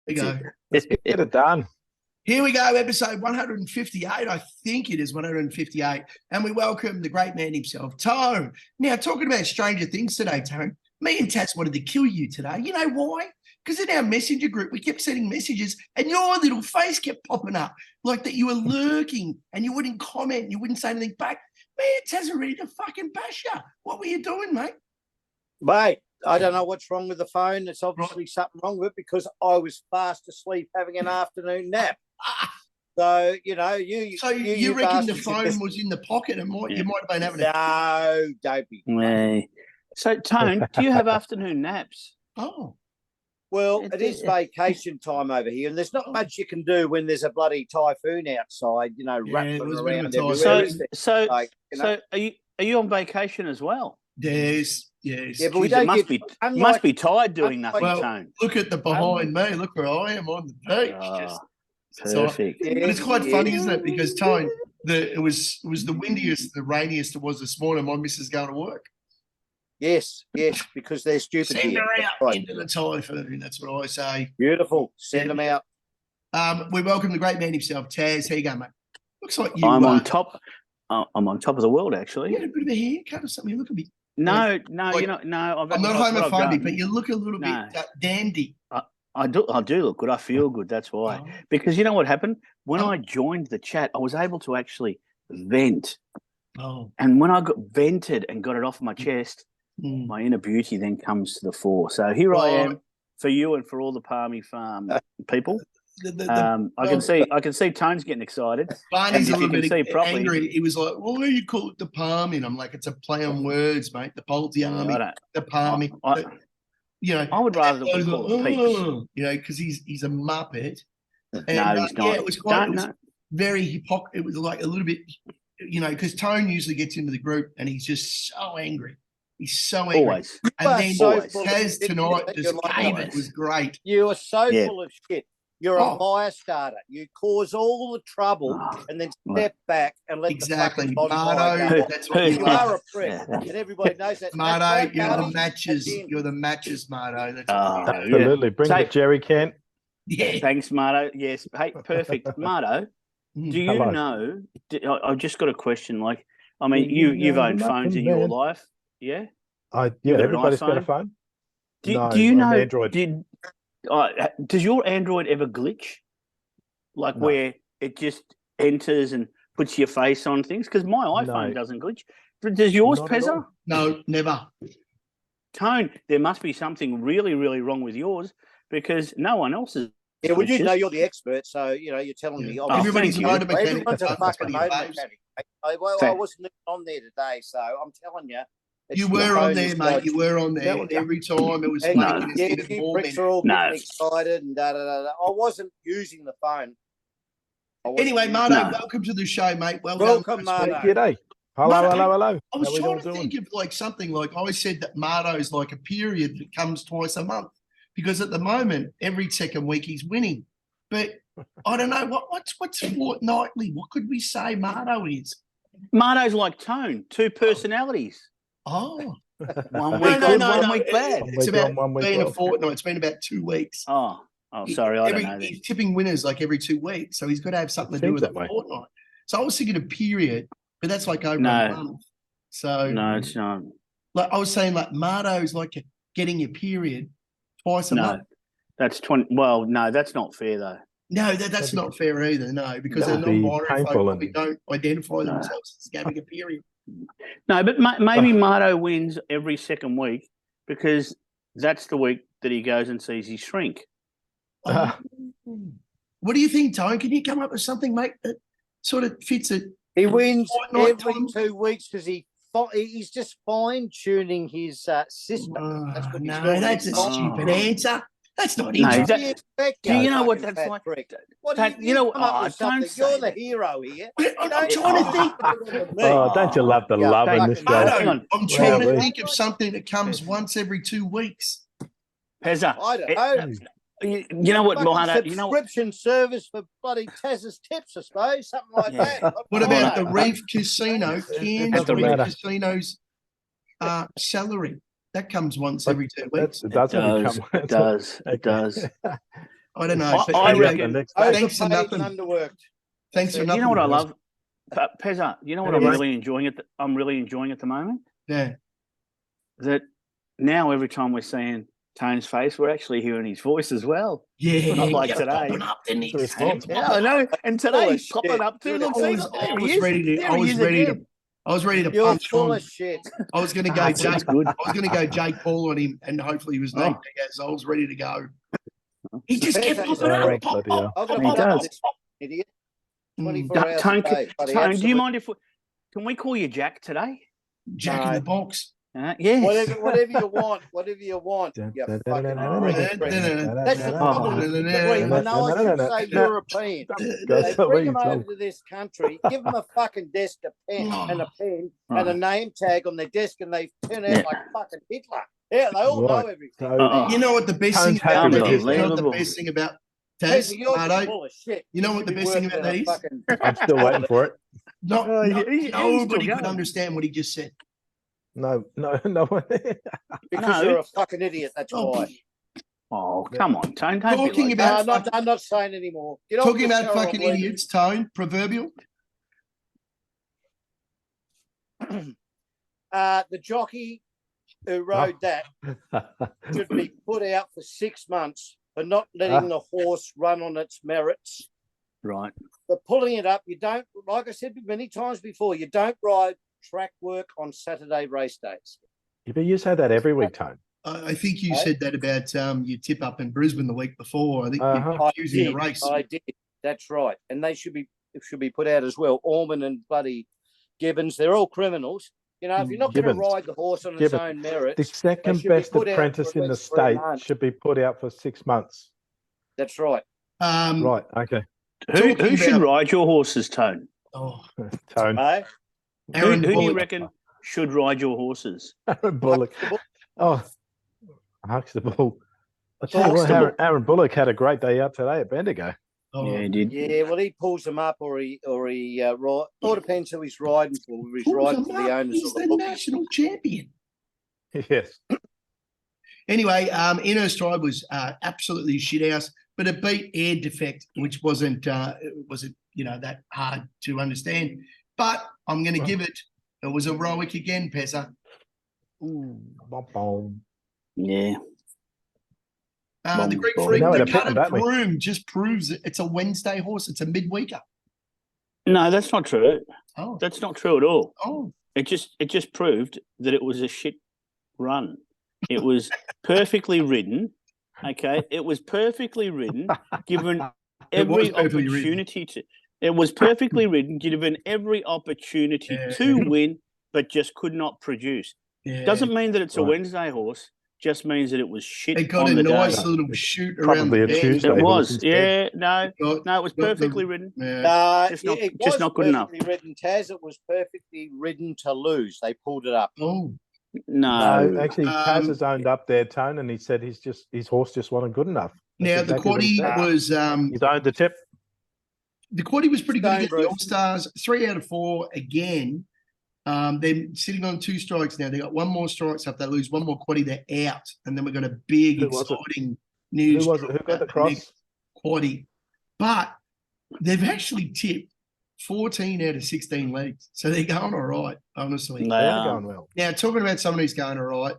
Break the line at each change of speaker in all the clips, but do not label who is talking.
There you go.
Let's get it done.
Here we go, episode 158. I think it is 158. And we welcome the great man himself, Tone. Now, talking about Stranger Things today, Tone, me and Taz wanted to kill you today. You know why? Because in our messenger group, we kept sending messages and your little face kept popping up like that you were lurking and you wouldn't comment and you wouldn't say anything back. Me and Taz are ready to fucking bash you. What were you doing, mate?
Mate, I don't know what's wrong with the phone. There's obviously something wrong with it because I was fast asleep having an afternoon nap. So, you reckon the phone was in the pocket and you might have been having No, don't be.
So, Tone, do you have afternoon naps?
Oh.
Well, it is vacation time over here, and there's not much you can do when there's a bloody typhoon outside, rattling around everywhere.
So are you on vacation as well?
Yes.
Yeah, but we don't
must be tired doing nothing, Tone.
Look at the behind me. Look where I am on the beach.
Perfect.
But it's quite funny, isn't it? Because, Tone, it was the windiest, the rainiest it was this morning. My missus going to work.
Yes, because they're stupid.
Send her out into the typhoon. That's what I say.
Beautiful. Send them out.
We welcome the great man himself, Taz. How you going, mate? Looks like you.
I'm on top. I'm on top of the world, actually.
You had a bit of a haircut or something. You look a bit.
No.
I'm not homophobic, but you look a little bit dandy.
I do look good. I feel good. That's why. Because you know what happened when I joined the chat, I was able to actually vent.
Oh.
And when I got vented and got it off my chest. My inner beauty then comes to the fore. So here I am for you and for all the Palmy Farm people. I can see Tone's getting excited.
Barney's a little bit angry. He was like, "Why do you call it the Palmy?" And I'm like, "It's a play on words, mate. The Polty Army, the Palmy."
I would rather that we call it peeps.
Because he's a muppet. And,
no, he's not.
Yeah, it was very hypocrite. It was like a little bit, because Tone usually gets into the group and he's just so angry. He's so angry.
Always.
And then Taz tonight just gave it. Was great.
You are so full of shit. You're a fire starter. You cause all the trouble and then step back and let the fucking bonfire go.
That's what
you are a prick. And everybody knows that.
Marto, you're the matches. You're the matches, Marto. That's
absolutely. Bring the jerry can.
Yeah.
Thanks, Marto. Yes. Hey, perfect. Marto, do you know, I've just got a question. Like, I mean, you've owned phones in your life. Yeah?
Everybody's got a phone.
Do you know
Android.
Does your Android ever glitch? Like where it just enters and puts your face on things? Because my iPhone doesn't glitch. Does yours, Pezza?
No, never.
Tone, there must be something really, really wrong with yours because no one else's.
Yeah, well, you're the expert, so you're telling me.
Everybody's motor mechanic.
Everyone's a fucking motor mechanic. I wasn't on there today, so I'm telling you.
You were on there, mate. You were on there every time. It was
bricks are all getting excited and da-da-da-da. I wasn't using the phone.
Anyway, Marto, welcome to the show, mate.
Welcome, Marto.
G'day. Hello.
I was trying to think of something like I said that Marto's like a period that comes twice a month because at the moment, every second week he's winning. But I don't know what's fortnightly. What could we say Marto is?
Marto's like Tone, two personalities.
Oh,
1 week good, 1 week bad.
It's about being a fortnight. It's been about 2 weeks.
Oh, sorry, I don't know.
He's tipping winners like every 2 weeks, so he's got to have something to do with a fortnight. So I was thinking a period, but that's like over a month. So
no, it's not.
Like I was saying, like Marto's like getting your period twice a month.
That's 20. Well, no, that's not fair though.
No, that's not fair either. No, because they're non-binary folk probably don't identify themselves as having a period.
No, but maybe Marto wins every second week because that's the week that he goes and sees his shrink.
What do you think, Tone? Can you come up with something, mate, that sort of fits it?
He wins every 2 weeks because he's just fine-tuning his system.
That's a stupid answer. That's not
easy. Do you know what that's like?
Don't
you're
the hero here.
I'm trying to think.
Don't you love the love in this guy?
I'm trying to think of something that comes once every 2 weeks.
Pezza.
I don't know.
You know what, Marto?
Subscription service for bloody Taz's tips, I suppose, something like that.
What about the Reef Casino? Cairns Reef Casino's salary. That comes once every 2 weeks.
It does.
It does.
I don't know.
I reckon.
Thanks for nothing.
Underworked.
Thanks for nothing.
You know what I love, Pezza? You know what I'm really enjoying at the moment?
Yeah.
That now every time we're seeing Tone's face, we're actually hearing his voice as well.
Yeah.
Not like today.
Up,
yeah, I know. And today he's popping up too. Look,
I was ready to
You're
punch
full
on.
of shit.
I was going to go Jake. I was going to go Jake Paul on him, and hopefully he was named. So I was ready to go. He just kept popping up.
He does.
Idiot. 24 hours a day.
Tone, do you mind if can we call you Jack today?
Jack in the box.
Yes.
Whatever you want. Whatever you want. You fucking That's the problem. I know I should say European. They bring them over to this country, give them a fucking desk, a pen, and a pen, and a name tag on their desk, and they turn out like fucking Hitler. Yeah, they all know everything.
You know what the best thing about that is? You know what the best thing about Taz, Marto? You know what the best thing about that is?
I'm still waiting for it.
Nobody could understand what he just said.
No.
Because you're a fucking idiot. That's why.
Oh, come on, Tone.
Talking about,
I'm not saying anymore.
Talking about fucking idiots, Tone. Proverbial.
The jockey who rode that should be put out for 6 months for not letting the horse run on its merits.
Right.
For pulling it up, you don't, like I said many times before, you don't ride track work on Saturday race days.
Yeah, but you say that every week, Tone.
I think you said that about your tip up in Brisbane the week before. I think you're confusing the race.
I did. That's right. And they should be put out as well. Orman and bloody Gibbons, they're all criminals. You know, if you're not going to ride the horse on its own merit,
the second best apprentice in the state should be put out for 6 months.
That's right.
Right. Okay.
Who should ride your horses, Tone?
Oh,
Tone.
Who do you reckon should ride your horses?
Aaron Bullock. Oh, Huxtable. I tell you what, Aaron Bullock had a great day out today at Bendigo.
Oh, yeah, he did.
Yeah, well, he pulls them up, or he all depends who he's riding for. If he's riding for the owners,
he's the national champion.
Yes.
Anyway, Inner Stride was absolutely shit house, but it beat Air Defect, which wasn't that hard to understand. But I'm going to give it. It was heroic again, Pezza.
Ooh,
yeah.
The Greek Freak, the Cutted Broom just proves that it's a Wednesday horse. It's a midweeker.
No, that's not true.
Oh,
that's not true at all.
Oh,
it just proved that it was a shit run. It was perfectly ridden. Okay, it was perfectly ridden, given every opportunity to. It was perfectly ridden, given every opportunity to win, but just could not produce. Yeah. Doesn't mean that it's a Wednesday horse. Just means that it was shit.
It got a nice little shoot around the bend.
It was, no, it was perfectly ridden.
Yeah.
Just not good enough.
Ridden, Taz. It was perfectly ridden to lose. They pulled it up.
Oh.
No, actually, Taz has owned up there, Tone, and he said his horse just wasn't good enough.
That's the quaddie was.
He's owned the tip.
The quaddie was pretty good against the All-Stars. 3 out of 4 again. They're sitting on 2 strikes now. They got 1 more strikes up. They lose 1 more quaddie. They're out, and then we've got a big, exciting news.
Who was it? Who got the cross?
Quaddie, but they've actually tipped 14 out of 16 legs, so they're going all right. Honestly,
they're going well.
Now, talking about someone who's going all right,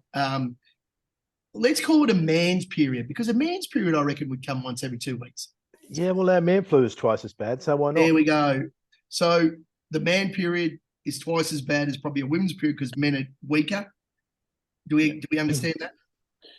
let's call it a man's period, because a man's period, I reckon, would come once every 2 weeks.
Yeah, well, our man flu is twice as bad, so why not?
There we go. So the man period is twice as bad as probably a women's period because men are weaker. Do we understand that?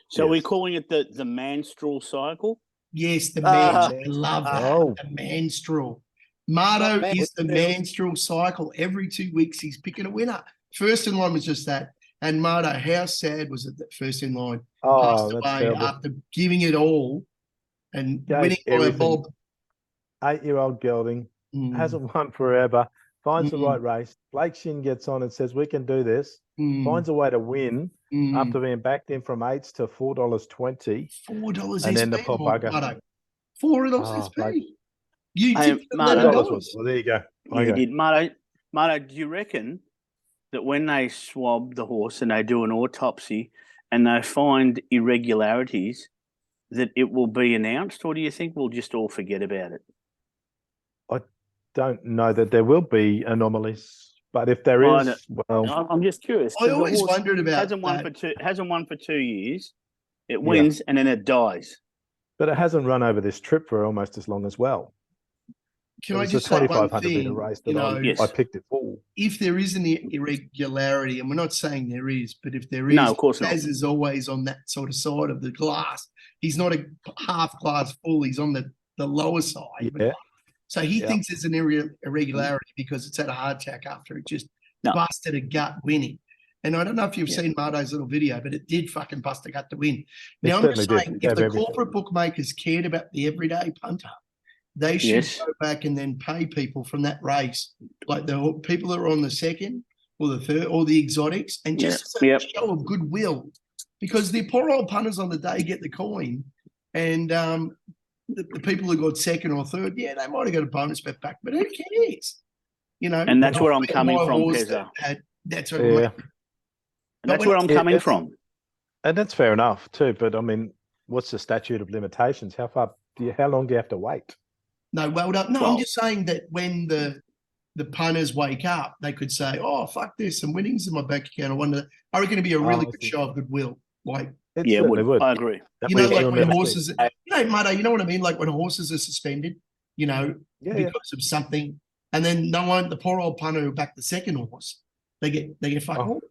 So we're calling it the menstrual cycle?
Yes, the man. I love that. The menstrual. Marto is the menstrual cycle. Every 2 weeks he's picking a winner. First in line was just that. And Marto, how sad was it that first in line passed away after giving it all and winning by a bob?
8-year-old gelding, hasn't won forever. Finds the right race. Blake Shin gets on and says, we can do this. Finds a way to win after being backed in from $8 to $4.20.
$4
and then the poor bugger.
$4 SP. You
tipped $11. Well, there you go.
You did. Marto, do you reckon that when they swab the horse and they do an autopsy and they find irregularities, that it will be announced, or do you think we'll just all forget about it?
I don't know that there will be anomalies, but if there is, well,
I'm just curious.
I always wondered about
hasn't won for 2 years. It wins and then it dies.
But it hasn't run over this trip for almost as long as well.
Can I just say one thing?
Race that I picked it for.
If there is an irregularity, and we're not saying there is, but if there is,
no, of course not.
Pez is always on that sort of side of the glass. He's not a half glass full. He's on the lower side.
Yeah.
So he thinks there's an irregularity because it's had a heart attack after it just busted a gut winning. And I don't know if you've seen Marto's little video, but it did fucking bust a gut to win. Now, I'm just saying, if the corporate bookmakers cared about the everyday punter, they should go back and then pay people from that race, like the people that are on the second or the third or the exotics, and just a show of goodwill. Because the poor old punters on the day get the coin, and the people who got second or third, they might have got a bonus bet back, but who cares?
And that's where I'm coming from, Pezza.
That's what
and that's where I'm coming from.
And that's fair enough too. But I mean, what's the statute of limitations? How long do you have to wait?
No, I'm just saying that when the punters wake up, they could say, "Oh, fuck this! Some winnings in my bank account." I reckon it'd be a really good show of goodwill. Like,
it would. I agree.
Like when horses, Marto, you know what I mean? Like when horses are suspended, because of something, and then the poor old punter who backed the second horse, they get fucked off.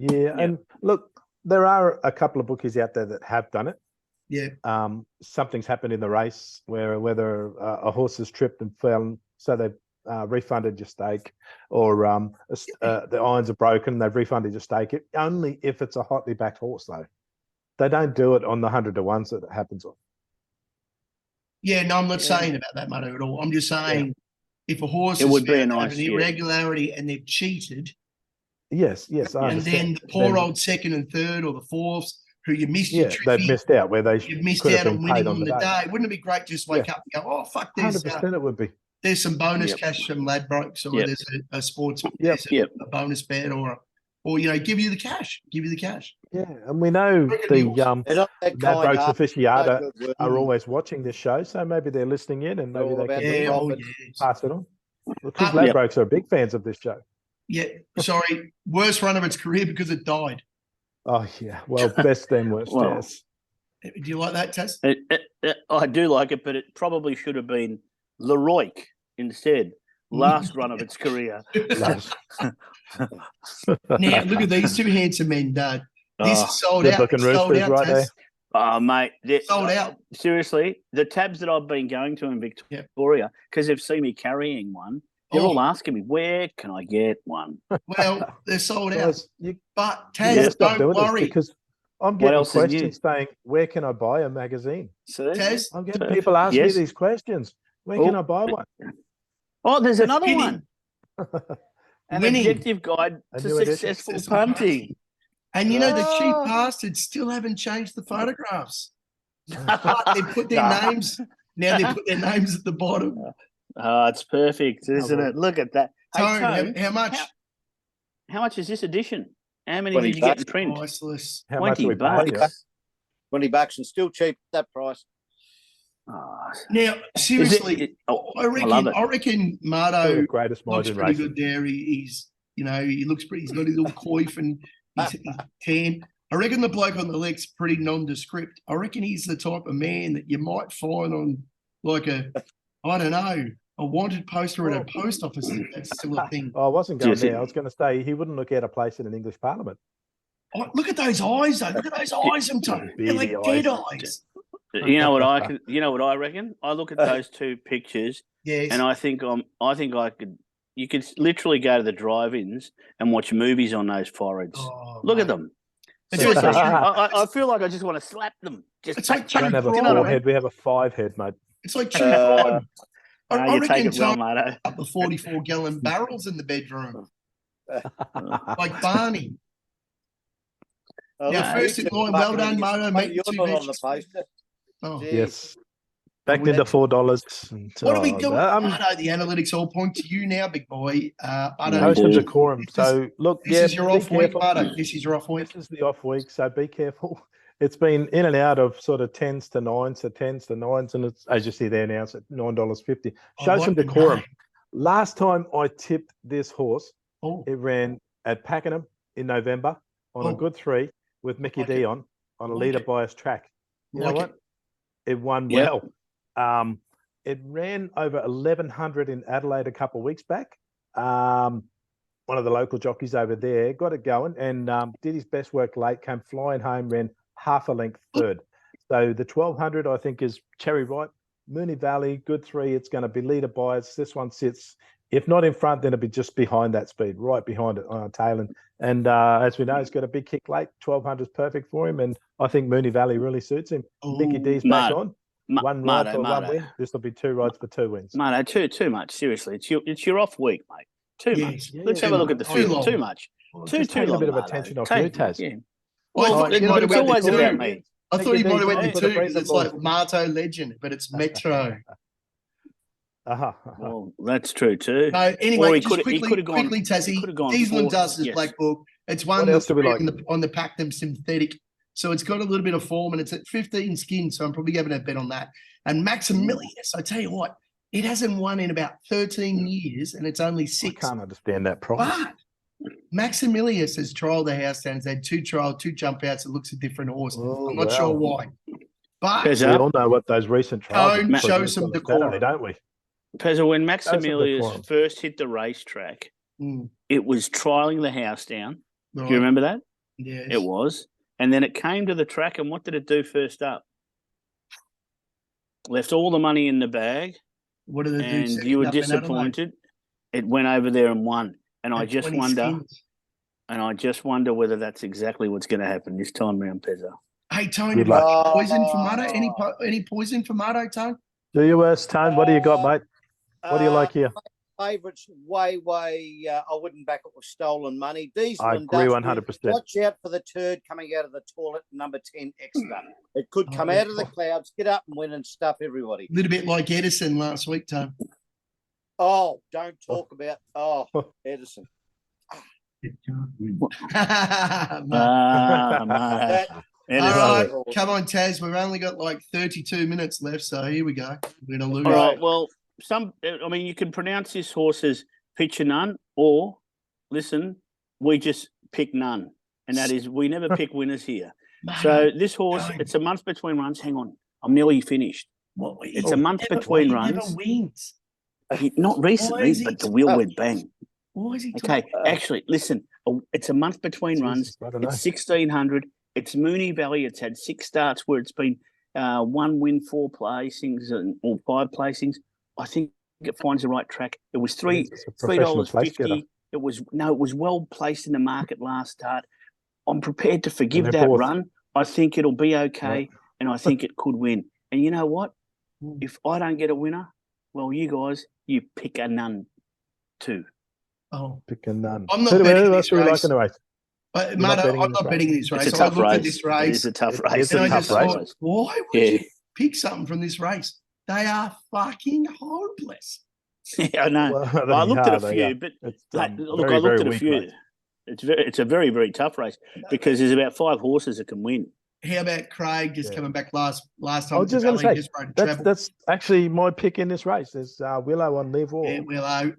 Yeah, and look, there are a couple of bookies out there that have done it.
Yeah.
Something's happened in the race whether a horse has tripped and fell, so they've refunded your stake, or the irons are broken, they've refunded your stake. Only if it's a hotly backed horse, though. They don't do it on the 100 to 1s that it happens on.
Yeah, no, I'm not saying about that, Marto, at all. I'm just saying if a horse
would be
an irregularity and they've cheated.
Yes.
And then the poor old second and third or the fourths who you missed your triffy,
they've missed out where
you've missed out on winning on the day. Wouldn't it be great to just wake up and go, "Oh, fuck this."
100% it would be.
There's some bonus cash from Ladbrokes, or there's a sports a bonus bet, or give you the cash.
Yeah, and we know the Ladbrokes aficionado are always watching this show, so maybe they're listening in and maybe they can pass it on. Because Ladbrokes are big fans of this show.
Yeah, sorry, worst run of its career because it died.
Oh yeah, well, best then worst. Taz.
Do you like that, Taz?
I do like it, but it probably should have been Leroy instead. Last run of its career.
Now look at these two handsome men, Doug. This is sold out.
Looking roosters right there.
Oh, mate,
sold out.
Seriously, the tabs that I've been going to in Victoria, because they've seen me carrying one. They're all asking me, where can I get one?
Well, they're sold out. But Taz, don't worry.
Because I'm getting questions saying, where can I buy a magazine?
Taz?
I'm getting people asking me these questions. Where can I buy one?
Oh, there's another one. An objective guide to successful punting.
And the cheap bastards still haven't changed the photographs. But they put their names. Now they put their names at the bottom.
Oh, it's perfect, isn't it? Look at that.
Tone, how much?
How much is this edition? How many did you get in print?
Priceless.
$20.
$20 and still cheap at that price.
Now, seriously, I reckon Marto looks pretty good there. He's he looks pretty. He's got his little coif and he's tan. I reckon the bloke on the leg's pretty nondescript. I reckon he's the type of man that you might find on like a wanted poster at a post office. That's still a thing.
I wasn't going there. I was going to say he wouldn't look out of place in an English Parliament.
Oh, look at those eyes, though. Look at those eyes, They're like dead eyes.
You know what I reckon? I look at those two pictures, and I think I could. You could literally go to the drive-ins and watch movies on those foreheads.
Oh,
look at them. Seriously, I feel like I just want to slap them.
It's like
we don't have a 4-head, we have a 5-head, mate.
It's like true crime. I reckon
Marto.
Up the 44-gallon barrels in the bedroom, like Barney. Now, first in line, well done, Marto. Mate,
you're not on the poster.
Oh
yes. Back into $4.
What are we doing? Marto, the analytics all point to you now, big boy.
Most of decorum. So look,
this is your off week, Marto. This is your off week.
This is the off week, so be careful. it's been in and out of sort of 10s to 9s to 10s to 9s, and it's, as you see there now, it's at $9.50. Show some decorum. Last time I tipped this horse, it ran at Pakenham in November on a good 3 with Mickey D on a leader bias track. You know what? It won well. It ran over 1,100 in Adelaide a couple of weeks back. One of the local jockeys over there got it going and did his best work late, came flying home, ran half a length third. So the 1,200, I think, is cherry ripe. Moonee Valley, good 3. It's going to be leader bias. This one sits, if not in front, then it'll be just behind that speed, right behind it on a tail. And as we know, he's got a big kick late. 1,200 is perfect for him. And I think Moonee Valley really suits him. Mickey D's back on. One ride for one win. This will be 2 rides for 2 wins.
Marto, too much. Seriously, it's your off week, mate. Too much. Let's have a look at the field. Too much.
Well,
too
long.
A
bit of attention off you, Taz.
Yeah.
Well, I thought
it's always about me.
I thought he might have went to 2 because it's like Marto Legend, but it's Metro.
Well, that's true too.
No, anyway, just quickly, Tassie. Diesel and Dust is Black Book. It's one that's on the Pactum synthetic. So it's got a little bit of form and it's at 15 skin. So I'm probably having a bet on that. And Maximilius, I tell you what, it hasn't won in about 13 years and it's only 6.
I can't understand that price.
But Maximilius has trialled the house down. He's had 2 trials, 2 jump outs. It looks a different horse. I'm not sure why. But
we all know what those recent trials
don't show some decorum,
don't we?
Pezza, when Maximilius first hit the racetrack, it was trialling the house down. Do you remember that?
Yes.
It was. And then it came to the track, and what did it do first up? Left all the money in the bag.
What did it do?
And you were disappointed. It went over there and won. And I just wonder, whether that's exactly what's going to happen this time round, Pezza.
Hey, Tony, poison for Marto? Any poison for Marto, Tone?
Do you, Tone? What do you got, mate? What do you like here?
Favourites, way, I wouldn't back it with stolen money. Diesel
I agree 100%.
Watch out for the turd coming out of the toilet, number 10 extra. It could come out of the clouds, get up and win and stuff everybody.
A little bit like Edison last week, Tom.
Oh, don't talk about Edison.
All right, come on, Taz. We've only got like 32 minutes left, so here we go. We're going to lose.
All right, well, you can pronounce this horse as Picture None, or, listen, we just pick none. And that is, we never pick winners here. So this horse, it's a month between runs. Hang on, I'm nearly finished. It's a month between runs.
Never wins.
Not recently, but the wheel went bang.
Why is he
actually, listen, it's a month between runs. It's 1,600. It's Moonee Valley. It's had 6 starts where it's been 1 win, 4 placings, or 5 placings. I think it finds the right track. It was $3.50. It was well placed in the market last start. I'm prepared to forgive that run. I think it'll be okay, and I think it could win. And you know what? If I don't get a winner, well, you guys, you pick a none too.
Oh,
pick a none.
I'm not betting this race.
Marto,
I'm not betting this race.
It's a tough race.
This race.
It's a tough race.
Why would you pick something from this race? They are fucking hopeless.
Yeah, I know. Well, I looked at a few, but I looked at a few. Race. It's a very, very tough race because there's about 5 horses that can win.
How about Craig just coming back last time?
I was just going to say, that's actually my pick in this race. There's Willow on leave all.
Yeah, Willow.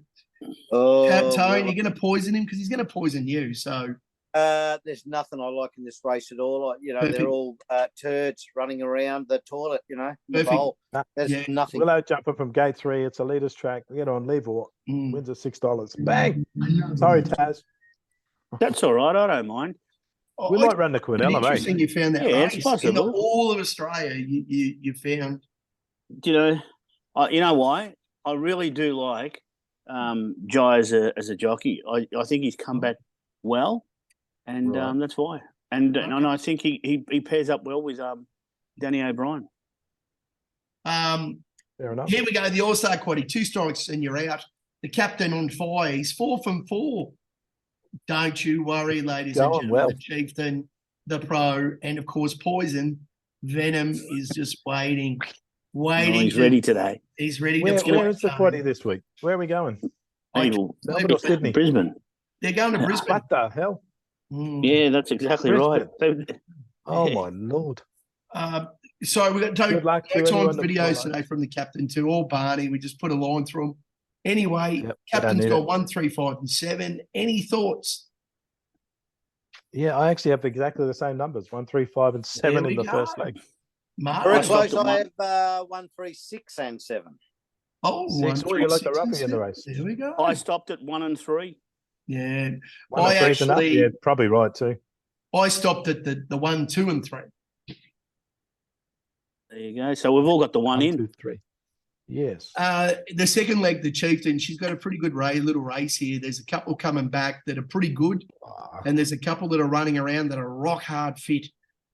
Tone, you're going to poison him because he's going to poison you. So
there's nothing I like in this race at all. They're all turds running around the toilet. The bowl. There's nothing.
Willow jumping from gate 3. It's a leader's track. Get on leave all. Wins at $6. Bang. Sorry, Taz.
That's all right. I don't mind.
We might run the Quinella,
interesting you found that race. It's possible. In all of Australia, you found.
You know why? I really do like Jai as a jockey. I think he's come back well, and that's why. And I think he pairs up well with Danny O'Brien.
Fair enough.
Here we go. The All-Star Quaddy, 2 strikes and you're out. The captain on fire. He's 4 from 4. Don't you worry, ladies and gentlemen.
Well.
The Chieftain, the Pro, and of course Poison. Venom is just waiting.
He's ready today.
He's ready.
Where is the quaddy this week? Where are we going?
Melbourne
or Sydney?
Brisbane.
They're going to Brisbane.
What the hell?
Yeah, that's exactly right.
Oh my Lord.
So we got
Good luck to
times
anyone that
videos
follows.
today from the captain too, all Barney. We just put a line through them. Anyway,
Yep,
captain's
don't need
got
it.
1, 3, 5, and 7. Any thoughts?
Yeah, I actually have exactly the same numbers, 1, 3, 5, and 7 in the first leg.
Very close.
stopped at
I have 1, 3, 6, and 7.
Oh,
6.
1,
Oh,
3,
you like the
6, and
roughie in the
7.
race.
There we go.
I stopped at 1 and 3.
Yeah.
1 and 3 is enough. Yeah, probably right too.
I stopped at the 1, 2, and 3.
There you go. So we've all got the 1 in.
2, 3. Yes.
The second leg, the Chieftain, she's got a pretty good little race here. There's a couple coming back that are pretty good, and there's a couple that are running around that are rock hard fit.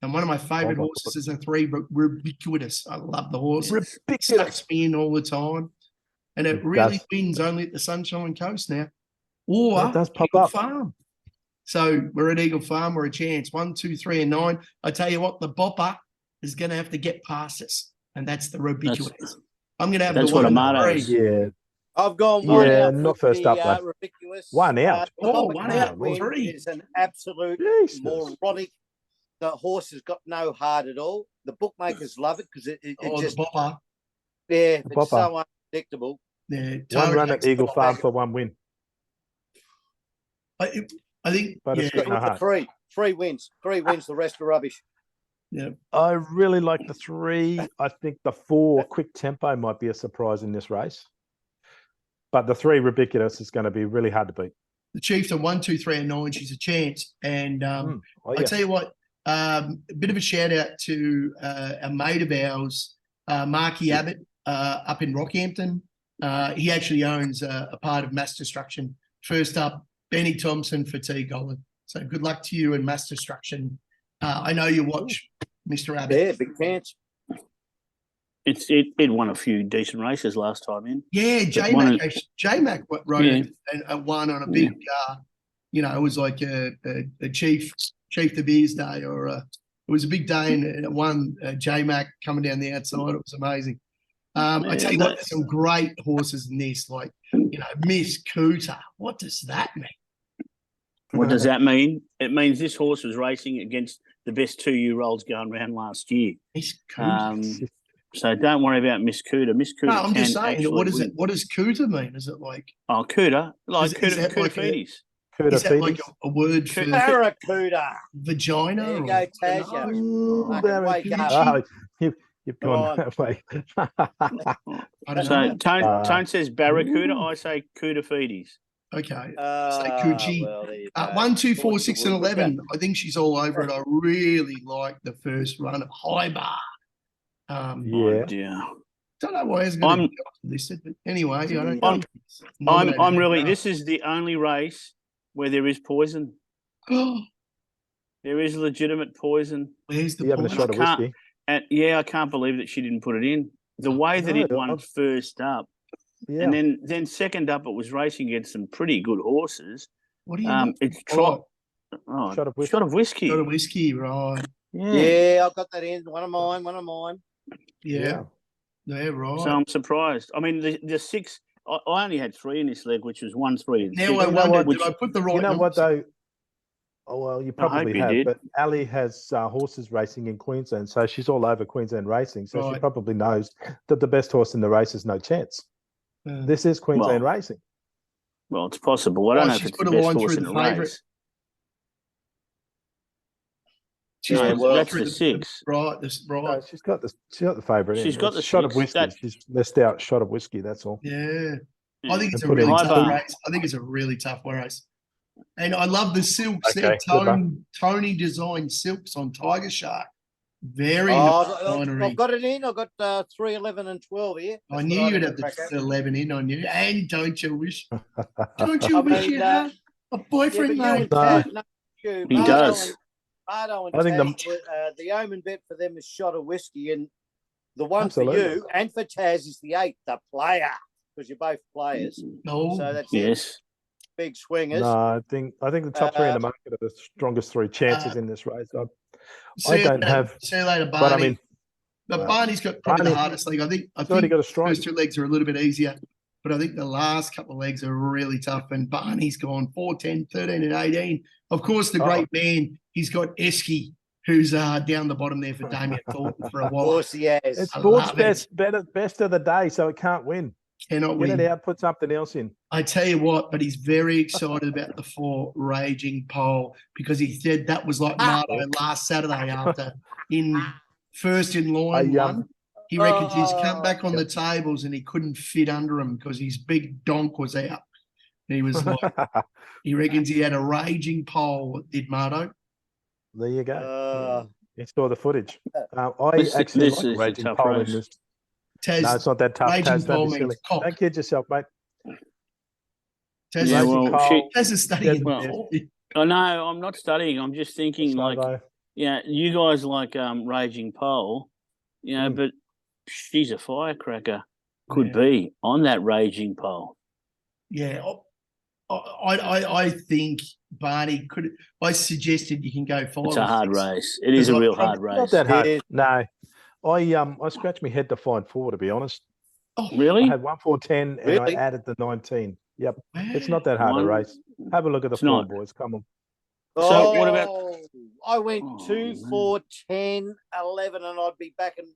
And one of my favourite horses is a 3, Ridiculous. I love the horse.
Ridiculous.
Sucks me in all the time. And it really wins only at the Sunshine Coast now. Or
it does pop
Eagle
up.
Farm. So we're at Eagle Farm. We're a chance. 1, 2, 3, and 9. I tell you what, the bopper is going to have to get past us, and that's the Ridiculous. I'm going to have
That's
the
what
1
a
and
Marto
3.
is.
Yeah.
I've gone 1
Yeah,
out.
not first up, though.
Ridiculous.
1 out.
Oh, 1 out.
Win
3.
is an absolute
Jesus.
moronic. The horse has got no heart at all. The bookmakers love it because it just
the bopper.
yeah,
The
it's
bopper.
so unpredictable.
Yeah,
1 run at Eagle Farm for 1 win.
I think.
But it's got no heart.
3 wins. 3 wins. The rest are rubbish.
Yeah.
I really like the 3. I think the 4 Quick Tempo might be a surprise in this race. But the 3 Ridiculous is going to be really hard to beat.
The Chieftain 1, 2, 3, and 9. She's a chance. And I tell you what, a bit of a shout out to a mate of ours, Marky Abbott, up in Rockhampton. He actually owns a part of Mass Destruction. First up, Benny Thompson for T. Golden. So good luck to you and Mass Destruction. I know you watch Mr. Abbott.
Yeah, big chance.
It won a few decent races last time in.
Yeah, J-Mac rode it and won on a big, it was like a Chief De Beers day, or it was a big day, and it won J-Mac coming down the outside. It was amazing. I tell you what, there's some great horses in this, like, Miss Cooter. What does that mean?
What does that mean? It means this horse was racing against the best 2-year-olds going around last year.
Miss Cooter.
So don't worry about Miss Cooter. Miss Cooter.
No, I'm just saying. What is it? What does Cooter mean? Is it like?
Oh, Cooter, like
is that
Cooter feeties.
Is that like a word for
Barracuda?
Vagina?
There you go, Taz. Wake up.
You've gone that way.
So Tone says Barracuda. I say Cooter feedies.
Okay. Say Coochie. 1, 2, 4, 6, and 11. I think she's all over it. I really like the first run at High Bar.
Yeah.
Don't know why it's going to be listed, but anyway, I don't.
I'm really. This is the only race where there is poison. There is legitimate poison.
Where's the
having a shot of whiskey?
And I can't believe that she didn't put it in. The way that it won first up, and then second up, it was racing against some pretty good horses.
What do you?
It's
shot of whiskey.
Shot of whiskey, right?
Yeah, I've got that in. One of mine.
Yeah, right.
So I'm surprised. I mean, the 6. I only had 3 in this leg, which was 1, 3, and 6.
Now I wonder, did I put the right?
You know what though? Oh well, you probably have. But Ali has horses racing in Queensland, so she's all over Queensland racing. So she probably knows that the best horse in the race has no chance. This is Queensland racing.
Well, it's possible. I don't know if it's the best horse in the race. That's the 6.
Right.
No, she's got the favourite.
She's got the
shot of whiskey. She's missed out shot of whiskey. That's all.
Yeah. I think it's a really tough race. I think it's a really tough race. And I love the silks.
Okay,
Tony designed silks on Tiger Shark. Very
I've got it in. I've got 3, 11, and 12 here.
I knew you'd have the 11 in on you. And don't you wish you had a boyfriend, mate?
He does.
Marto and Taz, the omen bet for them is shot of whiskey, and the one for you and for Taz is the 8, the player, because you're both players.
No,
so that's
yes.
Big swingers.
No, I think the top 3 in the market are the strongest 3 chances in this race. I don't have.
See you later, Barney.
But I mean,
Barney's got probably the hardest leg. I think
got a strike.
First 2 legs are a little bit easier, but I think the last couple of legs are really tough. And Barney's gone 4, 10, 13, and 18. Of course, the great man, he's got Esky, who's down the bottom there for Damien Thornton for a while.
Of course he has.
It's sports best of the day, so it can't win.
Cannot win.
Get it out, put something else in.
I tell you what, but he's very excited about the 4 raging pole because he said that was like Marto last Saturday after first in line one. He reckons he's come back on the tables and he couldn't fit under him because his big donk was out. And he was like, he reckons he had a raging pole, did Marto.
There you go. You saw the footage. I actually like raging pole in this.
Taz,
no, it's not that tough.
Raging pole
Taz,
means cock.
don't kid yourself, mate.
Taz, Taz is studying.
I know, I'm not studying. I'm just thinking you guys like raging pole, but she's a firecracker. Could be on that raging pole.
Yeah, I think Barney could. I suggested you can go 5.
It's a hard race. It is a real hard race.
Not that hard. No, I scratched my head to find 4. To be honest.
Oh, really?
I had 1, 4, 10, and I added the 19. Yep, it's not that hard a race. Have a look at the form, boys. Come on.
So what about?
I went 2, 4, 10, 11, and I'd be back and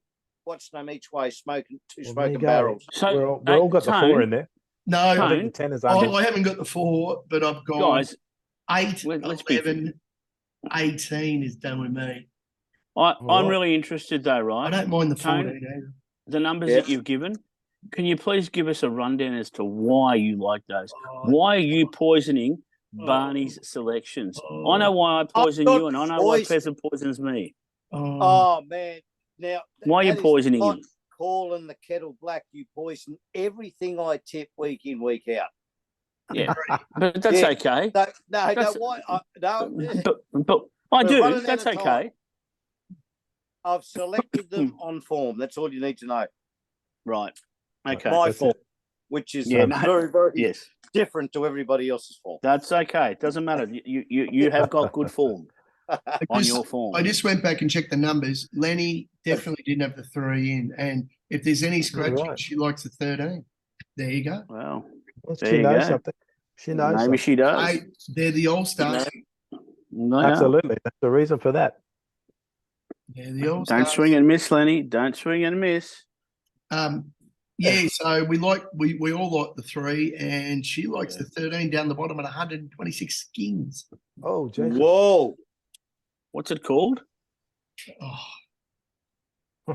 watching them each way, smoking barrels.
So we're all got the 4 in there.
No,
I think the 10 is under.
I haven't got the 4, but I've got 8, 11, 18 is done with me.
I'm really interested though, right?
I don't mind the 14 either.
The numbers that you've given. Can you please give us a rundown as to why you like those? Why are you poisoning Barney's selections? I know why I poison you, and I know why Pezza poisons me.
Oh man! Now
why are you poisoning him?
Calling the kettle black, you poison everything I tip week in, week out.
Yeah, but that's okay.
But I
do. That's okay.
I've selected them on form. That's all you need to know.
Right. Okay.
My form, which is very, very different to everybody else's form.
That's okay. It doesn't matter. You have got good form on your form.
I just went back and checked the numbers. Lenny definitely didn't have the 3 in. And if there's any scratching, she likes the 13. There you go.
Wow.
She knows something. She knows
Maybe she does.
Hey, they're the All-Stars.
No. Absolutely. That's the reason for that.
Yeah, the All-Stars.
Don't swing and miss, Lenny. Don't swing and miss.
So we all like the 3, and she likes the 13 down the bottom at 126 skins.
Oh, Jesus.
Whoa!
What's it called?
Oh,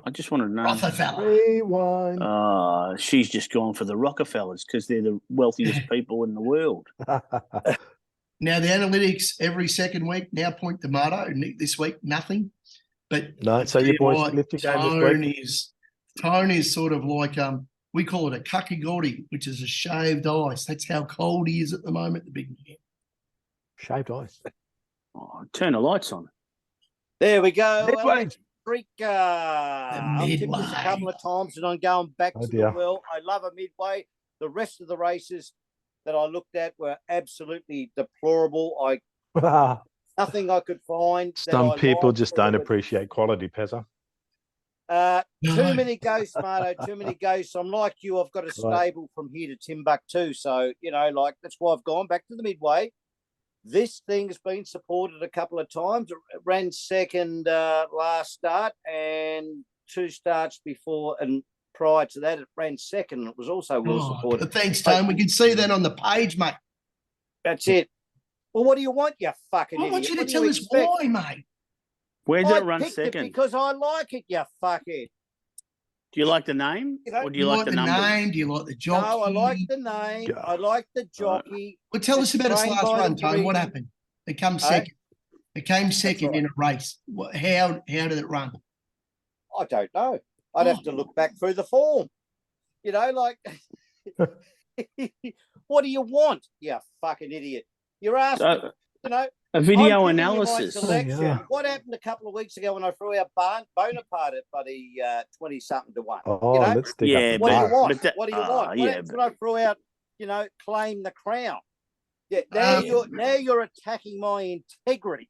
I just wanted to know.
Rockefeller.
Rewind.
She's just gone for the Rockefellers because they're the wealthiest people in the world.
Now the analytics every second week now point to Marto. This week nothing, but
no. So your boys lift your game this week.
Tone is sort of like we call it a kakigori, which is a shaved ice. That's how cold he is at the moment, the big man.
Shaved ice.
Turn the lights on.
There we go.
Midway.
I've tipped this a couple of times and I'm going back to the well. I love a midway. The rest of the races that I looked at were absolutely deplorable. Nothing I could find.
Some people just don't appreciate quality, Pezza.
Too many ghosts, Marto. Too many ghosts. I'm like you. I've got a stable from here to Timbuktu, so that's why I've gone back to the midway. This thing has been supported a couple of times. It ran second last start, and 2 starts before and prior to that, it ran second. It was also well supported.
Thanks, Tone. We can see that on the page, mate.
That's it. Well, what do you want, you fucking idiot?
I want you to tell us why, mate.
Where did it run second?
Because I like it, you fuckhead.
Do you like the name, or do you like the
name? Do you like the jockey?
No, I like the name. I like the jockey.
Well, tell us about its last run, Tone. What happened? It came second. It came second in a race. How did it run?
I don't know. I'd have to look back through the form. What do you want, you fucking idiot? You're asking,
a video analysis.
What happened a couple of weeks ago when I threw out Bonaparte at bloody 20-something to 1?
Let's dig up.
What do you want? What do you want? When I threw out, claim the crown. Yeah, now you're attacking my integrity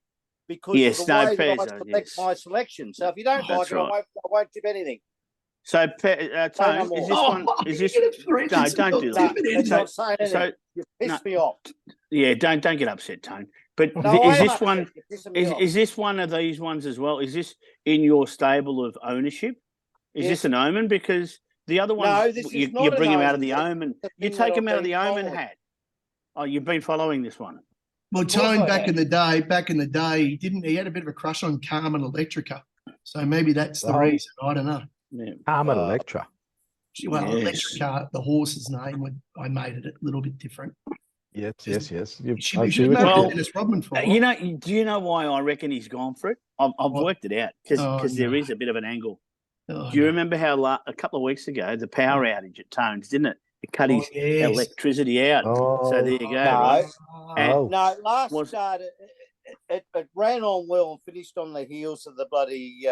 because of the way that I select my selection. So if you don't like it, I won't tip anything.
So, Tone, is this one? Is this? No, don't do that.
It's not saying anything. You pissed me off.
Yeah, don't get upset, Tone. But is this one? Is this one of these ones as well? Is this in your stable of ownership? Is this an omen? Because the other ones, you bring them out of the omen. You take them out of the omen hat. Oh, you've been following this one.
Well, Tone, back in the day, he had a bit of a crush on Carmen Electrica. So maybe that's the reason. I don't know.
Yeah. Carmen Electra.
Well, Electrica, the horse's name, I made it a little bit different.
Yes.
She was Dennis Rodman for a while.
Do you know why I reckon he's gone for it? I've worked it out because there is a bit of an angle. Do you remember how a couple of weeks ago the power outage at Tones, didn't it? It cut his electricity out. So there you go.
No, last start it ran on well and finished on the heels of the bloody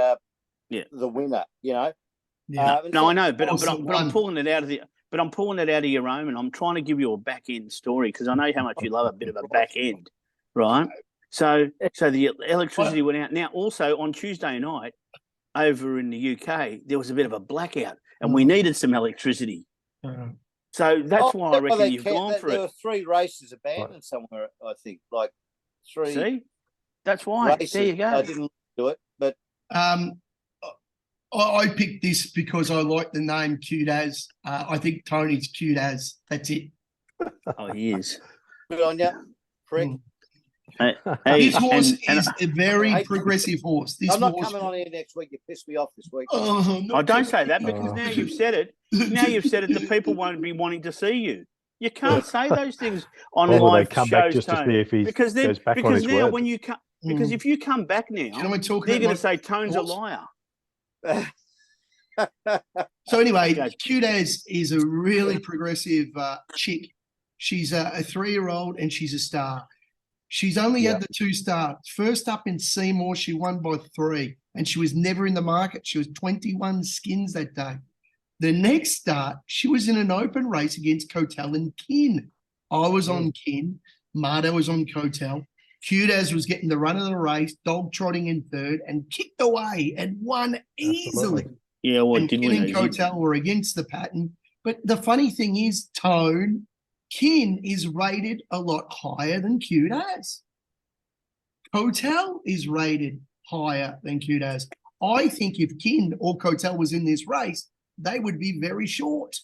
the winner. You know.
Yeah.
No, I know, but I'm pulling it out of the. But I'm pulling it out of your own, and I'm trying to give you a back end story because I know how much you love a bit of a back end, right? So the electricity went out. Now, also on Tuesday night, over in the UK, there was a bit of a blackout, and we needed some electricity. So that's why I reckon you've gone for it.
There were 3 races abandoned somewhere, I think, like 3.
See, that's why.
Races.
There you go.
I didn't do it, but
I picked this because I like the name Cute As. I think Tony's cute as. That's it.
Oh, he is.
Good on you, prick.
This horse is a very progressive horse.
I'm not coming on here next week. You pissed me off this week.
Don't say that because now you've said it. Now you've said it. The people won't be wanting to see you. You can't say those things on live
come
shows,
back just
Tony,
to see if he goes back on his
now
word.
when you come, because if you come back now, they're going to say Tone's a liar.
So anyway, Cute As is a really progressive chick. She's a 3-year-old and she's a star. She's only had the 2 starts. First up in Seymour, she won by 3, and she was never in the market. She was 21 skins that day. The next start, she was in an open race against Cotel and Kin. I was on Kin. Marto was on Cotel. Cute As was getting the run of the race, dog trotting in 3rd, and kicked away and won easily.
Yeah, well,
Kin and Cotel were against the pattern. But the funny thing is, Tone, Kin is rated a lot higher than Cute As. Cotel is rated higher than Cute As. I think if Kin or Cotel was in this race, they would be very short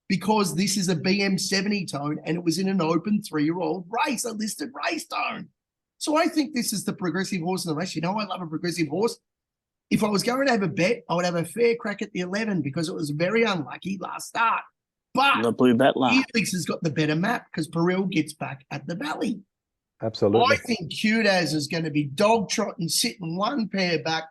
because this is a BM70 Tone and it was in an open 3-year-old race, a listed race Tone. So I think this is the progressive horse in the race. You know, I love a progressive horse. If I was going to have a bet, I would have a fair crack at the 11 because it was very unlucky last start. But Felix has got the better map because Peril gets back at the Valley.
Absolutely.
I think Cute As is going to be dog trotting, sitting 1 pair back,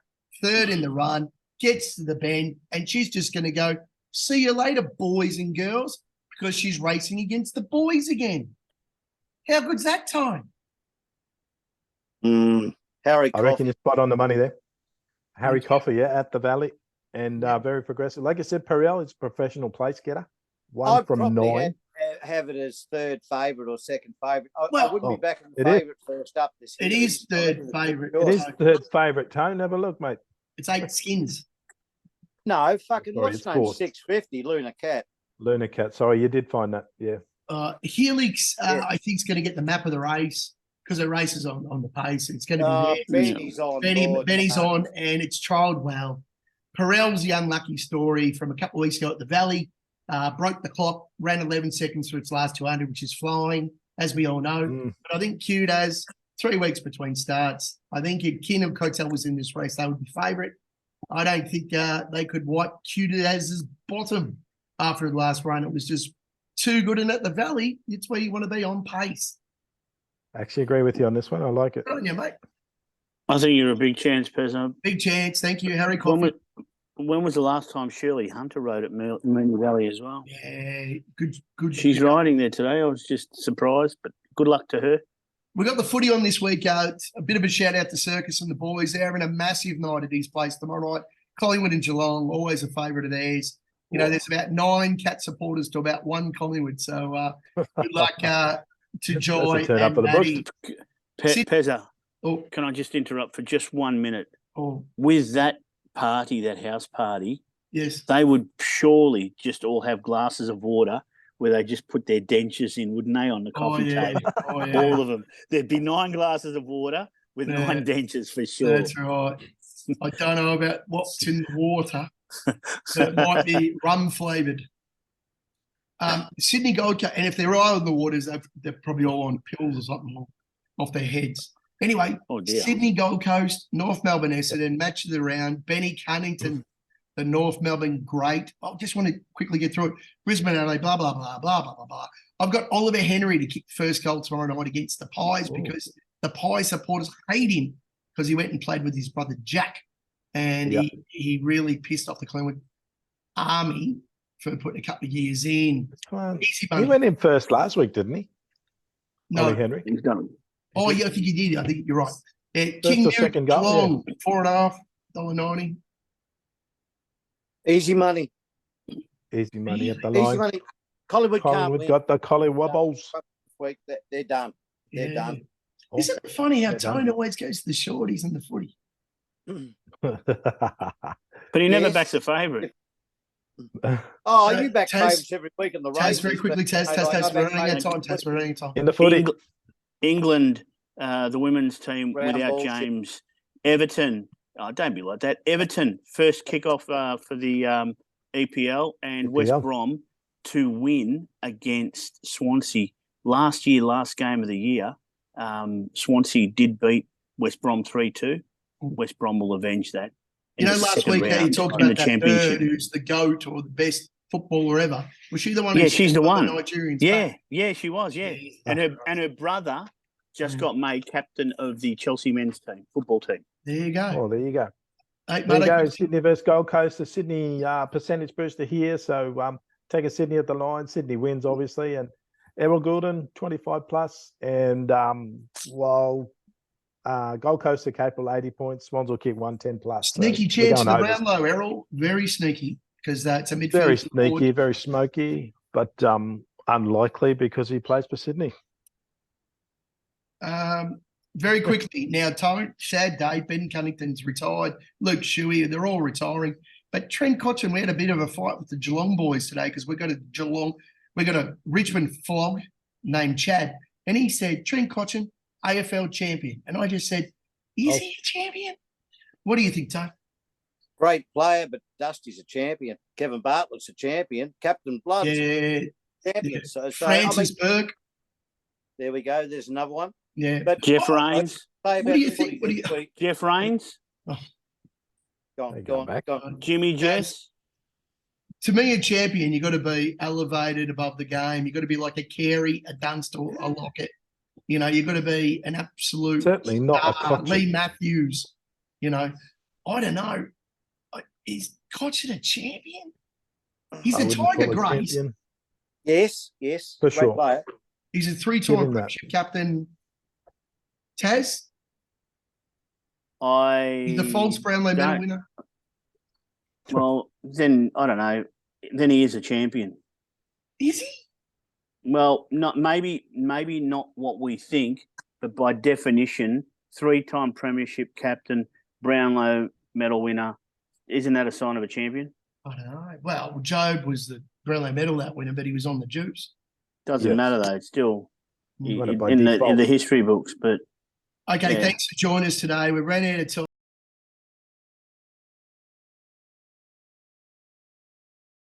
3rd in the run, gets to the bend, and she's just going to go, see you later, boys and girls, because she's racing against the boys again. How good's that time?
Harry
I reckon you're spot on the money there. Harry Coffey, at the Valley, and very progressive. Like I said, Perel is a professional place getter. 1 from 9.
Have it as 3rd favourite or 2nd favourite. I wouldn't be back in the favourite first up this year.
It is 3rd favourite.
It is 3rd favourite, Tone. Have a look, mate.
It's 8 skins.
No, fucking what's name? 650, Luna Cat.
Luna Cat. Sorry, you did find that. Yeah.
Helix, I think, is going to get the map of the race because the race is on the pace. It's going to be
Benny's on.
Benny's on, and it's trialled well. Perel's the unlucky story from a couple of weeks ago at the Valley. Broke the clock, ran 11 seconds through its last 200, which is flying, as we all know. But I think Cute As, 3 weeks between starts. I think if Kin and Cotel was in this race, they would be favourite. I don't think they could wipe Cute As's bottom after the last run. It was just too good. And at the Valley, it's where you want to be on pace.
I actually agree with you on this one. I like it.
Good on you, mate.
I think you're a big chance, Pezza.
Big chance. Thank you, Harry Coffey.
When was the last time Shirley Hunter rode at Mooney Valley as well?
Yeah, good.
She's riding there today. I was just surprised, but good luck to her.
We got the footy on this week. A bit of a shout out to Circus and the boys. They're having a massive night at his place tomorrow night. Collingwood and Geelong, always a favourite of theirs. You know, there's about 9 Cat supporters to about 1 Collingwood. So good luck to Joy and Maddie.
Pezza, can I just interrupt for just 1 minute? With that party, that house party,
yes,
they would surely just all have glasses of water where they just put their dentures in, wouldn't they, on the coffee table?
Oh, yeah.
All of them. There'd be 9 glasses of water with 9 dentures for sure.
That's right. I don't know about what's in the water. So it might be rum flavoured. Sydney Gold Coast, and if they're all in the waters, they're probably all on pills or something off their heads. Anyway, Sydney Gold Coast, North Melbourne Essendon, match of the round. Benny Cunnington, the North Melbourne great. I just want to quickly get through it. Brisbane, Adelaide, blah, blah, blah, blah, blah, blah, blah. I've got Oliver Henry to kick the first goal tomorrow night against the Pies because the Pie supporters hate him because he went and played with his brother Jack, and he really pissed off the Collingwood Army for putting a couple of years in.
He went in first last week, didn't he?
No.
Ollie Henry.
He's done.
Oh, yeah, I think he did. I think you're right.
King the second goal,
Geelong, $4.50, $1.90.
Easy money.
Easy money at the line.
Easy money. Collingwood can't win.
Got the Collie Wobbles.
Week. They're done. They're done.
Isn't it funny how Tone always goes to the shorties and the footy?
But he never backs a favourite.
Oh, you back favourites every week in the race.
Taz, very quickly, Taz, we're running out of time. Taz, we're running out of time.
In the footy.
England, the women's team without James. Everton, don't be like that. Everton, first kickoff for the EPL, and West Brom to win against Swansea. Last game of the year, Swansea did beat West Brom 3-2. West Brom will avenge that.
You know, last week you talked about that bird who's the GOAT or the best footballer ever. Was she the one?
Yeah, she's the one.
Nigerians
yeah, she was. Yeah, and her brother just got made captain of the Chelsea men's team, football team.
There you go.
Oh, there you go.
Hey,
there you go. Sydney versus Gold Coast. The Sydney percentage booster here. So take a Sydney at the line. Sydney wins, obviously, and Errol Goulden 25 plus, and while Gold Coast are capable 80 points, Swans will kick 110 plus.
Sneaky chance for the round though, Errol. Very sneaky because that's a midfield.
Very sneaky, very smoky, but unlikely because he plays for Sydney.
Very quickly now, Tone. Sad day. Ben Cunnington's retired. Luke Shuey, they're all retiring. But Trent Cotchin, we had a bit of a fight with the Geelong boys today because we've got a Richmond flog named Chad, and he said Trent Cotchin, AFL champion. And I just said, is he a champion? What do you think, Tone?
Great player, but Dusty's a champion. Kevin Bartlett's a champion. Captain Blood's champion.
Yeah. So Francis Burke.
There we go. There's another one.
Yeah.
But Jeff Rains.
What do you think?
Jeff Rains.
Go on.
Jimmy Jess.
To me, a champion, you've got to be elevated above the game. You've got to be like a Carey, a Dunstall, a Lockett. You know, you've got to be an absolute
certainly not a
Lee Matthews. You know, I don't know. Is Cotchin a champion? He's a Tiger Grace.
Yes,
for
great
sure.
Player.
He's a 3-time premiership captain. Taz? He's the false Brownlow medal winner.
Well, then I don't know. Then he is a champion.
Is he?
Well, maybe not what we think, but by definition, 3-time premiership captain, Brownlow medal winner. Isn't that a sign of a champion?
I don't know. Well, Job was the Brownlow medal that winner, but he was on the juice.
Doesn't matter though. It's still in the history books. But
okay, thanks for joining us today. We ran out of time.